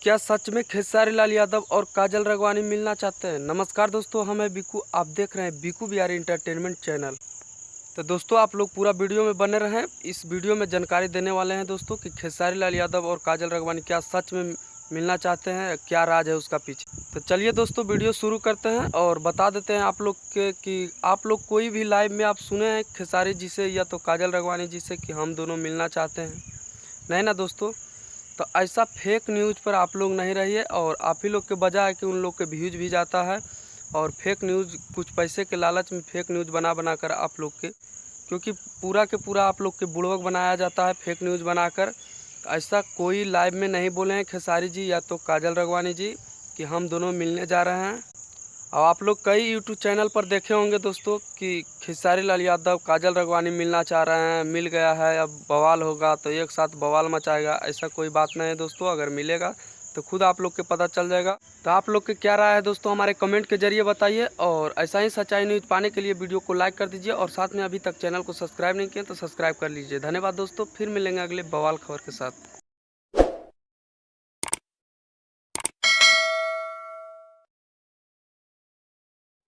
क्या सच में खेसारी लाल यादव और काजल राघवानी मिलना चाहते हैं? नमस्कार दोस्तों, हम हैं बिकू। आप देख रहे हैं बिकू बिहारी इंटरटेनमेंट चैनल। तो दोस्तों आप लोग पूरा वीडियो में बने रहें। इस वीडियो में जानकारी देने वाले हैं दोस्तों कि खेसारी लाल यादव और काजल राघवानी क्या सच में मिलना चाहते हैं, क्या राज है उसका पीछे। तो चलिए दोस्तों वीडियो शुरू करते हैं और बता देते हैं आप लोग के कि आप लोग कोई भी लाइव में आप सुने हैं खेसारी जी से या तो काजल राघवानी जी से कि हम दोनों मिलना चाहते हैं? नहीं ना दोस्तों। तो ऐसा फेक न्यूज़ पर आप लोग नहीं रहिए और आप ही लोग के वजह है कि उन लोग के व्यूज भी जाता है और फेक न्यूज़ कुछ पैसे के लालच में फेक न्यूज़ बना कर आप लोग के, क्योंकि पूरा के पूरा आप लोग के बुड़वक बनाया जाता है फेक न्यूज़ बनाकर। ऐसा कोई लाइव में नहीं बोले हैं खेसारी जी या तो काजल राघवानी जी कि हम दोनों मिलने जा रहे हैं। अब आप लोग कई यूट्यूब चैनल पर देखे होंगे दोस्तों कि खेसारी लाल यादव काजल राघवानी मिलना चाह रहे हैं, मिल गया है, अब बवाल होगा तो एक साथ बवाल मचाएगा। ऐसा कोई बात नहीं है दोस्तों। अगर मिलेगा तो खुद आप लोग के पता चल जाएगा। तो आप लोग के क्या राय है दोस्तों, हमारे कमेंट के जरिए बताइए। और ऐसा ही सच्चाई न्यूज़ पाने के लिए वीडियो को लाइक कर दीजिए और साथ में अभी तक चैनल को सब्सक्राइब नहीं किए तो सब्सक्राइब कर लीजिए। धन्यवाद दोस्तों, फिर मिलेंगे अगले बवाल खबर के साथ।